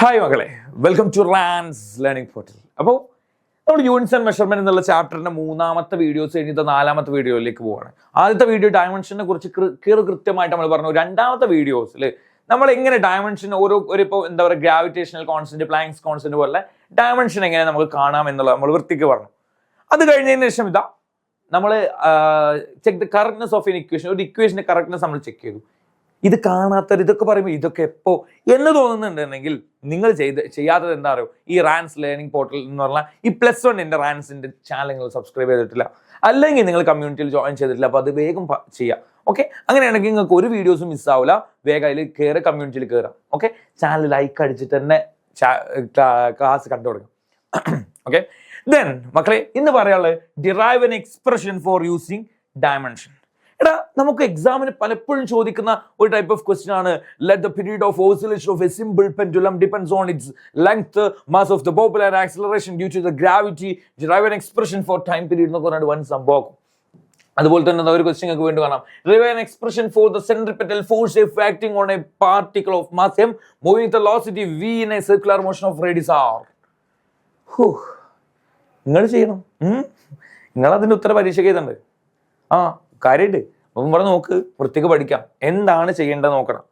Hi മക്കളെ, welcome to റാൻസ് learning portal. അപ്പോൾ നമ്മൾ യൂണിറ്റ്സ് ആൻഡ് മെഷർമെന്റ് എന്നുള്ള ചാപ്റ്ററിന്റെ മൂന്നാമത്തെ വീഡിയോസ് കഴിഞ്ഞിട്ട് നാലാമത്തെ വീഡിയോയിലേക്ക് പോവാണ്. ആദ്യത്തെ വീഡിയോ ഡയമെൻഷനെ കുറിച്ച് കൃത്യമായിട്ട് നമ്മൾ പറഞ്ഞു. രണ്ടാമത്തെ വീഡിയോസിൽ നമ്മൾ എങ്ങനെ ഡയമെൻഷൻ ഇപ്പോൾ എന്താ പറയുക, ഗ്രാവിറ്റേഷണൽ കോൺസ്റ്റന്റ്, പ്ലാങ്ക്സ് കോൺസ്റ്റന്റ് പോലെ ഡയമെൻഷൻ എങ്ങനെ നമുക്ക് കാണാം എന്നുള്ളത് നമ്മൾ വൃത്തിക്ക് പറഞ്ഞു. അത് കഴിഞ്ഞതിന് ശേഷം നമ്മൾ check the correctness of N equation, ഒരു ഇക്വേഷന്റെ കറക്റ്റ്നെസ് നമ്മൾ ചെക്ക് ചെയ്തു. ഇത് കാണാത്തവർ ഇതൊക്കെ പറയുമ്പോൾ ഇതൊക്കെ എപ്പോ എന്ന് തോന്നുന്നുണ്ടെങ്കിൽ നിങ്ങൾ ചെയ്യാത്തത് എന്താ അറിയോ, ഈ റാൻസ് ലേണിംഗ് പോർട്ടൽ എന്ന് പറഞ്ഞാൽ ഈ +1 റാൻസിന്റെ ചാനൽ നിങ്ങൾ സബ്സ്ക്രൈബ് ചെയ്തിട്ടില്ല, അല്ലെങ്കിൽ നിങ്ങൾ കമ്മ്യൂണിറ്റിയിൽ ജോയിൻ ചെയ്തിട്ടില്ല. അപ്പോൾ അത് വേഗം ചെയ്യാം. ഓക്കെ, അങ്ങനെയാണെങ്കിൽ നിങ്ങൾക്ക് ഒരു വീഡിയോസും മിസ്സാവില്ല. വേഗം അതിൽ കയറി കമ്മ്യൂണിറ്റിയിൽ കയറാം. ഓക്കെ, ചാനൽ ലൈക്ക് അടിച്ചിട്ട് തന്നെ ക്ലാസ് കണ്ടു തുടങ്ങും. ഓക്കെ, ദെൻ മക്കളെ ഇന്ന് പറയാനുള്ളത് derive an expression for using dimension. എടാ, നമുക്ക് എക്സാമിന് പലപ്പോഴും ചോദിക്കുന്ന ഒരു ടൈപ്പ് ഓഫ് ക്വസ്റ്റ്യൻ ആണ്, let the period of oscillation of a simple pendulum depends on its length, mass of the bob and acceleration due to the gravity, derive an expression for time period എന്നൊക്കെ പറഞ്ഞിട്ട് വൻ സംഭവം. അതുപോലെ തന്നെ ഒരു question നിങ്ങൾക്ക് വേണ്ടി കാണാം, derive an expression for the centripetal force if acting on A particle of mass m moving with velocity v in a circular motion of radius r. നിങ്ങൾ ചെയ്യണം. നിങ്ങൾ അതിന്റെ ഉത്തര പരീക്ഷയ്ക്ക് എഴുതണ്ട്. കാര്യമായിട്ട് അപ്പം ഇവിടെ നോക്ക്, വൃത്തിക്ക് പഠിക്കാം. എന്താണ് ചെയ്യേണ്ടത് നോക്കണം.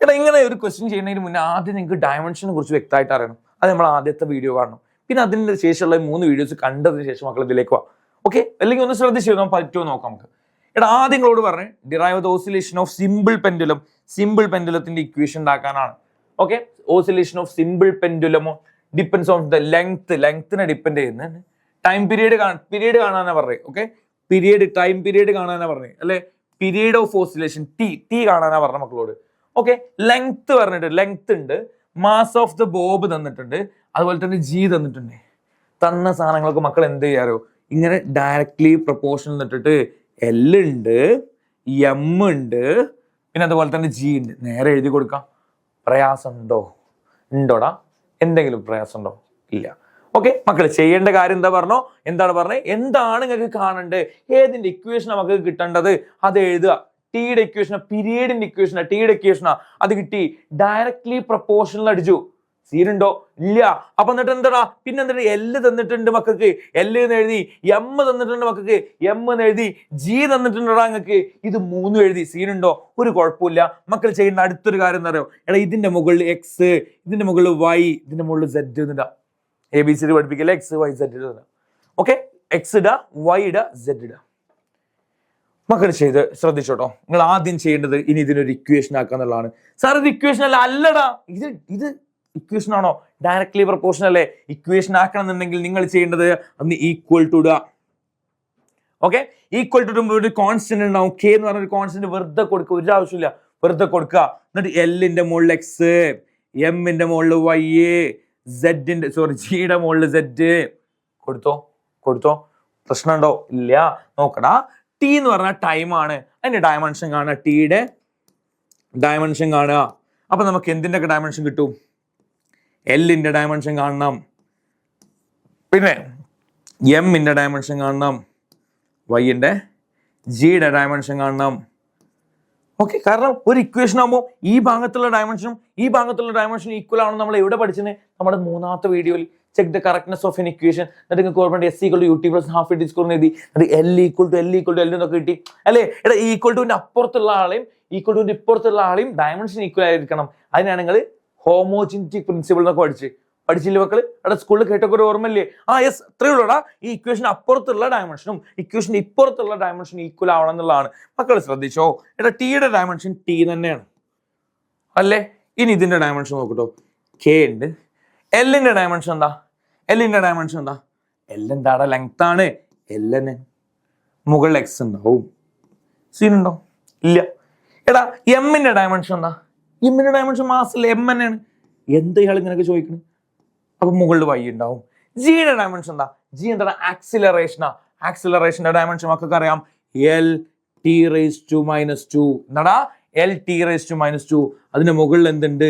എടാ, ഇങ്ങനെ ഒരു ക്വസ്റ്റ്യൻ ചെയ്യുന്നതിന് മുന്നേ ആദ്യം നിങ്ങൾക്ക് ഡയമെൻഷനെ കുറിച്ച് വ്യക്തമായിട്ട് അറിയണം. അത് നമ്മൾ ആദ്യത്തെ വീഡിയോ കാണണം. പിന്നെ അതിൻ്റെ ശേഷമുള്ള 3 വീഡിയോസ് കണ്ടതിന് ശേഷം മക്കൾ ഇതിലേക്ക് പോവാം. ഓക്കെ, അല്ലെങ്കിൽ ഒന്ന് ശ്രദ്ധിച്ചു പറ്റുമോ നോക്കാം നമുക്ക്. എടാ, ആദ്യം നിങ്ങളോട് പറഞ്ഞേ derive the oscillation of simple pendulum. Simple പെൻഡുലത്തിന്റെ ഇക്വേഷൻ ഉണ്ടാക്കാനാണ്. ഓക്കെ, ഓസിലേഷൻ ഓഫ് സിമ്പിൾ പെൻഡുലമോ ഡിപ്പെൻഡ്സ് ഓൺ ദ ലെങ്ത്തിനെ ഡിപ്പെൻഡ് ചെയ്യുന്നത്. ടൈം പീരീഡ് കാണാനാ പറഞ്ഞേ. ഓക്കെ, ടൈം പീരീഡ് കാണാനാ പറഞ്ഞേ അല്ലെ. പീരീഡ് ഓഫ് ഓസിലേഷൻ ടി കാണാനാ പറഞ്ഞ മക്കളോട്. ഓക്കെ, ലെങ്ത് പറഞ്ഞിട്ട്, ലെങ്ത് ഉണ്ട്, മാസ് ഓഫ് ദ ബോബ് തന്നിട്ടുണ്ട്, അതുപോലെ തന്നെ ജി തന്നിട്ടുണ്ട്. തന്ന സാധനങ്ങൾക്ക് മക്കൾ എന്ത് ചെയ്യാറോ, ഇങ്ങനെ ഡയറക്ട്ലി പ്രൊപ്പോർഷണൽ ഇട്ടിട്ട് L ഉണ്ട്, M ഉണ്ട്, പിന്നെ അതുപോലെ തന്നെ G ഉണ്ട്. നേരെ എഴുതി കൊടുക്കാം. പ്രയാസം ഉണ്ടോടാ? എന്തെങ്കിലും പ്രയാസം ഉണ്ടോ? ഇല്ല. ഓക്കെ, മക്കൾ ചെയ്യേണ്ട കാര്യം എന്താണ് പറഞ്ഞത്, എന്താണ് നിങ്ങൾക്ക് കാണേണ്ടത്, ഏതിന്റെ ഇക്വേഷൻ നമുക്ക് കിട്ടേണ്ടത് അത് എഴുതുക. ടിയുടെ ഇക്വേഷനാ, പീരീഡിന്റെ ഇക്വേഷനാ, ടിയുടെ ഇക്വേഷനാ, അത് കിട്ടി. ഡയറക്ട്ലി പ്രൊപ്പോർഷണൽ അടിച്ചു. സീനുണ്ടോ? ഇല്ല. അപ്പൊ എന്നിട്ട് എന്താ, പിന്നെ എന്താണ്, L തന്നിട്ടുണ്ട് മക്കൾക്ക്, L എന്ന് എഴുതി. M തന്നിട്ടുണ്ട് മക്കൾക്ക്, M എന്ന് എഴുതി. G തന്നിട്ടുണ്ടോ നിങ്ങൾക്ക്, ഇത് 3 എഴുതി. സീനുണ്ടോ? ഒരു കുഴപ്പമില്ല. മക്കൾ ചെയ്യേണ്ട അടുത്തൊരു കാര്യം എന്താ പറയുക, എടാ ഇതിന്റെ മുകളിൽ X, ഇതിന്റെ മുകളിൽ Y, ഇതിന്റെ മുകളിൽ Z എന്നിടാ. ABCD പഠിപ്പിക്കില്ല, X Y Z ഇടുക. ഓക്കെ, X ഇടുക, Y ഇടുക, Z ഇടുക. മക്കൾ ചെയ്ത് ശ്രദ്ധിച്ചോട്ടോ. നിങ്ങൾ ആദ്യം ചെയ്യേണ്ടത് ഇനി ഇതിനൊരു ഇക്വേഷൻ ആക്കാന്നുള്ളതാണ്. സാർ ഇത് ഇക്വേഷൻ അല്ലടാ, ഇത് ഇക്വേഷൻ ആണോ? ഡയറക്ട്ലി പ്രൊപ്പോർഷണൽ അല്ലേ? ഇക്വേഷൻ ആക്കണം എന്നുണ്ടെങ്കിൽ നിങ്ങൾ ചെയ്യേണ്ടത് അന്ന് ഈക്വൽ ടു ഇടുക. ഓക്കെ, ഈക്വൽ ടു ഇടുമ്പോൾ ഒരു കോൺസ്റ്റന്റ് ഉണ്ടാവും, K എന്ന് പറഞ്ഞ ഒരു കോൺസ്റ്റന്റ് വെറുതെ കൊടുക്കുക, ഒരു ആവശ്യമില്ല, വെറുതെ കൊടുക്കുക. എന്നിട്ട് L-ന്റെ മുകളിൽ X, M-ന്റെ മുകളിൽ Y, Gയുടെ മുകളിൽ Z കൊടുത്തോ. പ്രശ്നമുണ്ടോ? ഇല്ല. നോക്കടാ, T എന്ന് പറഞ്ഞാൽ ടൈം ആണ്. അതിന്റെ ഡയമെൻഷൻ കാണുക, ടിയുടെ ഡയമെൻഷൻ കാണുക. അപ്പൊ നമുക്ക് എന്തിന്റെ ഒക്കെ ഡയമെൻഷൻ കിട്ടും? L-ന്റെ ഡയമെൻഷൻ കാണണം, പിന്നെ M-ന്റെ ഡയമെൻഷൻ കാണണം, Y-ന്റെ, Gയുടെ ഡയമെൻഷൻ കാണണം. ഓക്കെ, കാരണം ഒരു ഇക്വേഷൻ ആകുമ്പോൾ ഈ ഭാഗത്തുള്ള ഡയമെൻഷനും ഈ ഭാഗത്തുള്ള ഡയമെൻഷനും ഈക്വൽ ആണെന്ന് നമ്മൾ എവിടെ പഠിച്ചത്? നമ്മുടെ 3ാമത്തെ വീഡിയോയിൽ. Check the correctness of N equation. എന്നിട്ട് നിങ്ങൾക്ക് ഓർമ്മ S = UT + ½ it² എഴുതി. എന്നിട്ട് L = L എന്നൊക്കെ കിട്ടി അല്ലേ? എടാ, ഈക്വൽ ടുവിന്റെ അപ്പുറത്തുള്ള ആളെയും ഈക്വൽ ടുവിന്റെ ഇപ്പുറത്തുള്ള ആളെയും ഡയമെൻഷൻ ഈക്വൽ ആയിരിക്കണം. അതിനാണ് നിങ്ങൾ ഹോമോജിനിറ്റി പ്രിൻസിപ്പിൾ എന്നൊക്കെ പഠിച്ചില്ലേ മക്കള്? അവിടെ സ്കൂളിൽ കേട്ടൊക്കെ ഒരു ഓർമ്മയില്ലേ? യെസ്, അത്രയേ ഉള്ളൂടാ. ഈ ഇക്വേഷൻ അപ്പുറത്തുള്ള ഡയമെൻഷനും ഇക്വേഷൻ ഇപ്പുറത്തുള്ള ഡയമെൻഷനും ഈക്വൽ ആവണം എന്നുള്ളതാണ്. മക്കൾ ശ്രദ്ധിച്ചോ. എടാ, ടിയുടെ ഡയമെൻഷൻ T തന്നെയാണ് അല്ലേ? ഇനി ഇതിന്റെ ഡയമെൻഷൻ നോക്കട്ടോ, K ഉണ്ട്. L-ന്റെ ഡയമെൻഷൻ എന്താ? L എന്താടാ? ലെങ്ത് ആണ്. L-ന് മുകളിൽ X ഉണ്ടാവും. സീനുണ്ടോ? ഇല്ല. എടാ, M-ന്റെ ഡയമെൻഷൻ എന്താ? M-ന്റെ ഡയമെൻഷൻ മാസല്ലേ, M തന്നെയാണ്. എന്താ ഇയാൾ ഇങ്ങനെയൊക്കെ ചോദിക്കുന്നത്? അപ്പൊ മുകളിൽ Y ഉണ്ടാവും. Gയുടെ ഡയമെൻഷൻ എന്താ? G എന്താണ്? ആക്സിലറേഷനാ. ആക്സിലറേഷന്റെ ഡയമെൻഷൻ മക്കൾക്ക് അറിയാം, L(T)⁻². എന്താടാ? L(T)⁻². അതിന്റെ മുകളിൽ എന്തുണ്ട്?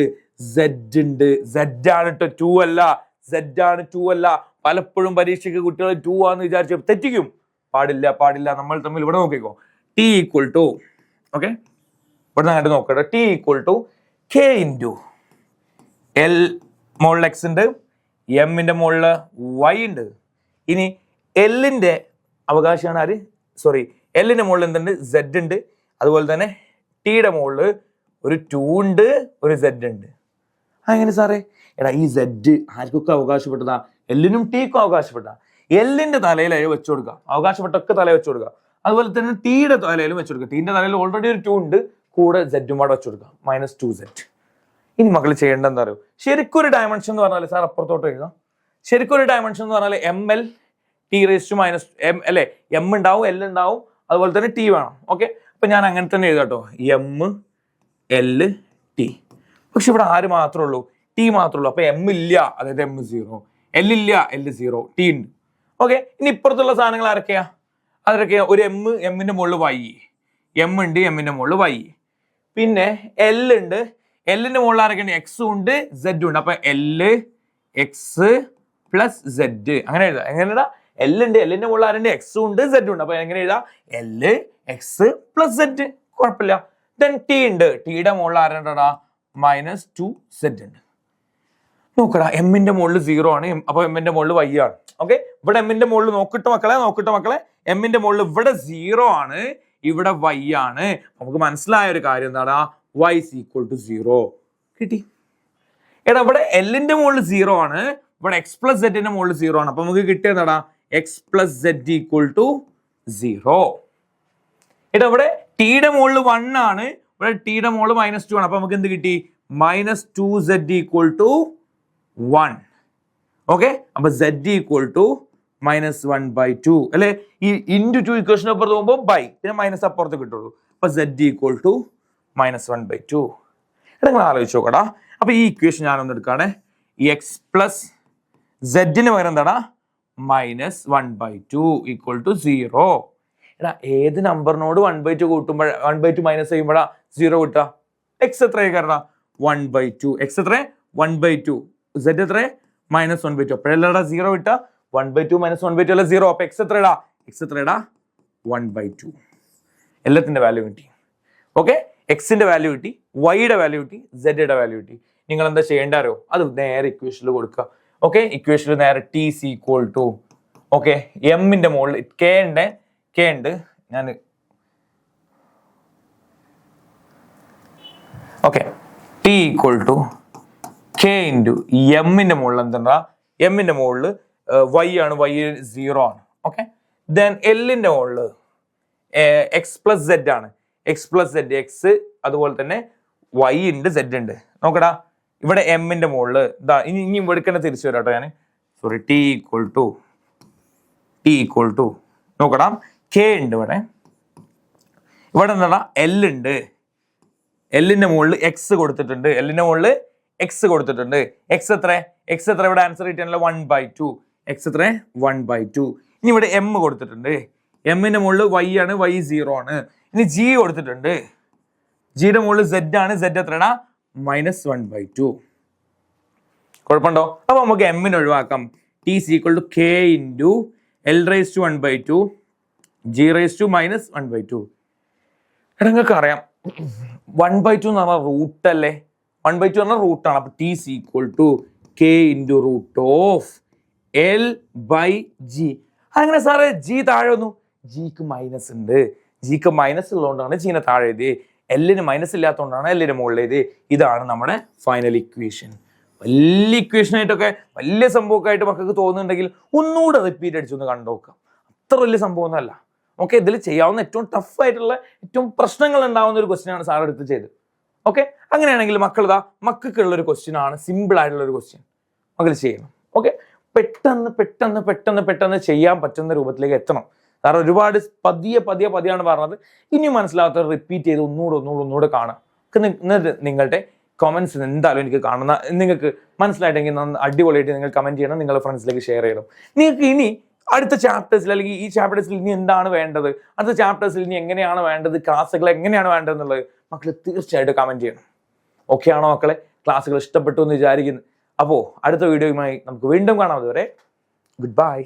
Z ഉണ്ട്. Z ആണ് ട്ടോ, 2 അല്ല. Z ആണ്, 2 അല്ല. പലപ്പോഴും പരീക്ഷയ്ക്ക് കുട്ടികൾ 2 ആന്ന് വിചാരിച്ച് തെറ്റിക്കും. പാടില്ല. നമ്മൾ തമ്മിൽ ഇവിടെ നോക്കിക്കോ. T = ഓക്കെ, ഇവിടെ അങ്ങോട്ട് നോക്കട്ടെ. T = K × L മുകളിൽ എക്സ് ഉണ്ട്, എമ്മിന്റെ മുകളിൽ വൈ ഉണ്ട്. ഇനി എല്ലിന്റെ അവകാശമാണ് ആര്, സോറി, എല്ലിന്റെ മുകളിൽ എന്തുണ്ട്, സെഡ് ഉണ്ട്. അതുപോലെ തന്നെ ടിയുടെ മുകളിൽ ഒരു 2 ഉണ്ട്, ഒരു സെഡ് ഉണ്ട്. അങ്ങനെ സാറേ, എടാ ഈ സെഡ് ആർക്കൊക്കെ അവകാശപ്പെട്ടതാ? എല്ലിനും ടിക്കും അവകാശപ്പെട്ട. എല്ലിന്റെ തലയിൽ വെച്ചു കൊടുക്കുക, അവകാശപ്പെട്ടൊക്കെ തലയിൽ വെച്ചു കൊടുക്കുക. അതുപോലെ തന്നെ ടിയുടെ തലയിലും വെച്ചു കൊടുക്കുക. ടീന്റെ തലയിൽ ഓൾറെഡി ഒരു 2 ഉണ്ട്, കൂടെ സെഡും കൂടെ വെച്ചു കൊടുക്കുക, -2z. ഇനി മക്കൾ ചെയ്യേണ്ട എന്താ അറിയോ, ശരിക്കും ഒരു ഡയമെൻഷൻ എന്ന് പറഞ്ഞാൽ സാർ അപ്പുറത്തോട്ട് എഴുതാം. ശരിക്കും ഒരു ഡയമെൻഷൻ എന്ന് പറഞ്ഞാൽ ML T⁻⁻m അല്ലെ, എം ഉണ്ടാവും, എൽ ഉണ്ടാവും, അതുപോലെ തന്നെ ടി വേണം. ഓക്കെ, അപ്പൊ ഞാൻ അങ്ങനെ തന്നെ എഴുതാട്ടോ, M L T. പക്ഷെ ഇവിടെ ആര് മാത്രമേ ഉള്ളൂ, ടി മാത്രമേ ഉള്ളൂ. അപ്പൊ എം ഇല്ല, അതായത് M0, എൽ ഇല്ല, L0, ടി ഉണ്ട്. ഓക്കെ, ഇനി ഇപ്പുറത്തുള്ള സാധനങ്ങൾ ആരൊക്കെയാ? അതൊക്കെയാ ഒരു എമ്മിന്റെ മുകളിൽ വൈ, എം ഉണ്ട്, എമ്മിന്റെ മുകളിൽ വൈ. പിന്നെ എൽ ഉണ്ട്, എല്ലിന്റെ മുകളിൽ ആരൊക്കെയുണ്ട്? എക്സും ഉണ്ട്, സെഡും ഉണ്ട്. അപ്പൊ L എക്സ് പ്ലസ് സെഡ് അങ്ങനെ എഴുതാം. എങ്ങനെയാ? എൽ ഉണ്ട്, എല്ലിന്റെ മുകളിൽ ആരുണ്ട്? എക്സും ഉണ്ട്, സെഡും ഉണ്ട്. അപ്പൊ എങ്ങനെ എഴുതാം? L എക്സ് പ്ലസ് സെഡ്, കുഴപ്പമില്ല. ദെൻ ടി ഉണ്ട്, ടിയുടെ മുകളിൽ ആരുണ്ടാ? -2z ഉണ്ട്. നോക്കടാ, എമ്മിന്റെ മുകളിൽ 0 ആണ്, അപ്പൊ എമ്മിന്റെ മുകളിൽ വൈ ആണ്. ഓക്കെ, ഇവിടെ എമ്മിന്റെ മുകളിൽ നോക്കിട്ട് മക്കളെ, എമ്മിന്റെ മുകളിൽ ഇവിടെ 0 ആണ്, ഇവിടെ വൈ ആണ്. നമുക്ക് മനസ്സിലായ ഒരു കാര്യം എന്താണ്? y = 0 കിട്ടി. എടാ ഇവിടെ എല്ലിന്റെ മുകളിൽ 0 ആണ്, ഇവിടെ എക്സ് പ്ലസ് സെഡിന്റെ മുകളിൽ 0 ആണ്. അപ്പൊ നമുക്ക് കിട്ടിയതാടാ എക്സ് പ്ലസ് സെഡ് = 0. എടാ ഇവിടെ ടിയുടെ മുകളിൽ 1 ആണ്, ഇവിടെ ടിയുടെ മുകളിൽ -2 ആണ്. അപ്പൊ നമുക്ക് എന്ത് കിട്ടി? -2z = 1. ഓക്കെ, അപ്പൊ z = -1/2 അല്ലെ. ഈ ഇൻറ്റു 2 ഇക്വേഷൻ അപ്പുറത്ത് പോകുമ്പോൾ ബൈ, പിന്നെ മൈനസ് അപ്പുറത്ത് കിട്ടുള്ളൂ. അപ്പൊ z = -1/2. നിങ്ങൾ ആലോചിച്ച് നോക്കടാ. അപ്പൊ ഈ ഇക്വേഷൻ ഞാനൊന്ന് എടുക്കാണ്. എക്സ് പ്ലസ് സെഡിന് പകരം എന്താടാ? -1/2 = 0. എടാ ഏത് നമ്പറിനോട് 1/2 കൂട്ടുമ്പോൾ 1/2 മൈനസ് ചെയ്യുമ്പോഴാ 0 കിട്ടുക? എക്സ് എത്ര കാരണം 1/2, എക്സ് എത്ര 1/2, സെഡ് എത്ര -1/2. അപ്പോഴല്ലാടാ 0 കിട്ടുക. 1/2 - 1/2 അല്ല 0. അപ്പൊ എക്സ് എത്രടാ? എക്സ് എത്രടാ? 1/2. എല്ലാത്തിന്റെ വാല്യൂ കിട്ടി. ഓക്കെ, എക്സിന്റെ വാല്യൂ കിട്ടി, വൈയുടെ വാല്യൂ കിട്ടി, സെഡിന്റെ വാല്യൂ കിട്ടി. നിങ്ങൾ എന്താ ചെയ്യേണ്ടാരോ? അത് നേരെ ഇക്വേഷനിൽ കൊടുക്കുക. ഓക്കെ, ഇക്വേഷനിൽ നേരെ T= ഓക്കെ, എമ്മിന്റെ മുകളിൽ കെ ഉണ്ട്, ഞാൻ ഓക്കെ, T = K × എമ്മിന്റെ മുകളിൽ എന്താ? എമ്മിന്റെ മുകളിൽ വൈ ആണ്, വൈ 0 ആണ്. ഓക്കെ, ദെൻ എല്ലിന്റെ മുകളിൽ എക്സ് പ്ലസ് സെഡ് ആണ്, എക്സ് പ്ലസ് സെഡ്, എക്സ് അതുപോലെ തന്നെ വൈ ഉണ്ട്, സെഡ് ഉണ്ട്. നോക്കടാ, ഇവിടെ എമ്മിന്റെ മുകളിൽ ഇതാ, ഇനി എടുക്കേണ്ട തിരിച്ചു വരാട്ടോ ഞാൻ, സോറി. T = നോക്കടാ, കെ ഉണ്ട് ഇവിടെ എന്താ? എൽ ഉണ്ട്, എല്ലിന്റെ മുകളിൽ എക്സ് കൊടുത്തിട്ടുണ്ട്, എല്ലിന്റെ മുകളിൽ എക്സ് കൊടുത്തിട്ടുണ്ട്. എക്സ് എത്ര ഇവിടെ ആൻസർ കിട്ടിയാണല്ലോ 1/2. എക്സ് എത്ര 1/2. ഇനി ഇവിടെ എം കൊടുത്തിട്ടുണ്ട്, എമ്മിന്റെ മുകളിൽ വൈ ആണ്, വൈ 0 ആണ്. ഇനി ജി കൊടുത്തിട്ടുണ്ട്, ജിയുടെ മുകളിൽ സെഡ് ആണ്, സെഡ് എത്രടാ? -1/2. കുഴപ്പമുണ്ടോ? അപ്പൊ നമുക്ക് എമ്മിന് ഒഴിവാക്കാം. T = K × L⁻1/2 G⁻−1/2. എടാ നിങ്ങൾക്ക് അറിയാം 1/2 എന്ന് പറഞ്ഞാൽ റൂട്ട് അല്ലേ? 1/2 പറഞ്ഞാൽ റൂട്ടാണ്. അപ്പൊ T = K × √L/G. അങ്ങനെ സാറേ ജി താഴെ വന്നു, ജിക്ക് മൈനസ് ഉണ്ട്, ജിക്ക് മൈനസ് ഉള്ളതുകൊണ്ടാണ് ജീനെ താഴെ എഴുതി, എല്ലിന് മൈനസ് ഇല്ലാത്തതുകൊണ്ടാണ് എല്ലിന് മുകളിൽ എഴുതി. ഇതാണ് നമ്മുടെ ഫൈനൽ ഇക്വേഷൻ. വലിയ ഇക്വേഷൻ ആയിട്ടൊക്കെ വലിയ സംഭവമൊക്കെ ആയിട്ട് മക്കൾക്ക് തോന്നുന്നുണ്ടെങ്കിൽ ഒന്നുകൂടെ റിപ്പീറ്റ് അടിച്ചൊന്ന് കണ്ടുനോക്കാം. അത്ര വലിയ സംഭവമൊന്നുമല്ല. ഓക്കെ, ഇതിൽ ചെയ്യാവുന്ന ഏറ്റവും ടഫ് ആയിട്ടുള്ള ഏറ്റവും പ്രശ്നങ്ങൾ ഉണ്ടാവുന്ന ഒരു ക്വസ്റ്റ്യൻ ആണ് സാർ എടുത്ത് ചെയ്തത്. ഓക്കെ, അങ്ങനെയാണെങ്കിൽ മക്കൾക്കുള്ള ഒരു ക്വസ്റ്റ്യൻ ആണ്, സിമ്പിൾ ആയിട്ടുള്ള ഒരു ക്വസ്റ്റ്യൻ മക്കൾ ചെയ്യണം. ഓക്കെ, പെട്ടെന്ന് ചെയ്യാൻ പറ്റുന്ന രൂപത്തിലേക്ക് എത്തണം. കാരണം ഒരുപാട് പതിയാണ് പറഞ്ഞത്. ഇനി മനസ്സിലാകാത്തവർ റിപ്പീറ്റ് ചെയ്ത് ഒന്നുകൂടെ കാണാം. നിങ്ങളുടെ കമന്റ്സ് എന്തായാലും എനിക്ക് കാണുന്ന, നിങ്ങൾക്ക് മനസ്സിലായിട്ടെങ്കിൽ അടിപൊളിയായിട്ട് നിങ്ങൾ കമന്റ് ചെയ്യണം, നിങ്ങളുടെ ഫ്രണ്ട്സിലേക്ക് ഷെയർ ചെയ്യണം. നിങ്ങൾക്ക് ഇനി അടുത്ത ചാപ്റ്റേഴ്സിൽ അല്ലെങ്കിൽ ഈ ചാപ്റ്റേഴ്സിൽ ഇനി എന്താണ് വേണ്ടത്, അടുത്ത ചാപ്റ്റേഴ്സിൽ ഇനി എങ്ങനെയാണ് വേണ്ടത്, ക്ലാസ്സുകൾ എങ്ങനെയാണ് വേണ്ടതെന്നുള്ളത് മക്കൾ തീർച്ചയായിട്ടും കമന്റ് ചെയ്യണം. ഓക്കെ ആണോ മക്കളെ? ക്ലാസ്സുകൾ ഇഷ്ടപ്പെട്ടു എന്ന് വിചാരിക്കുന്നു. അപ്പോൾ അടുത്ത വീഡിയോയുമായി നമുക്ക് വീണ്ടും കാണാം. അതുവരെ ഗുഡ് ബൈ.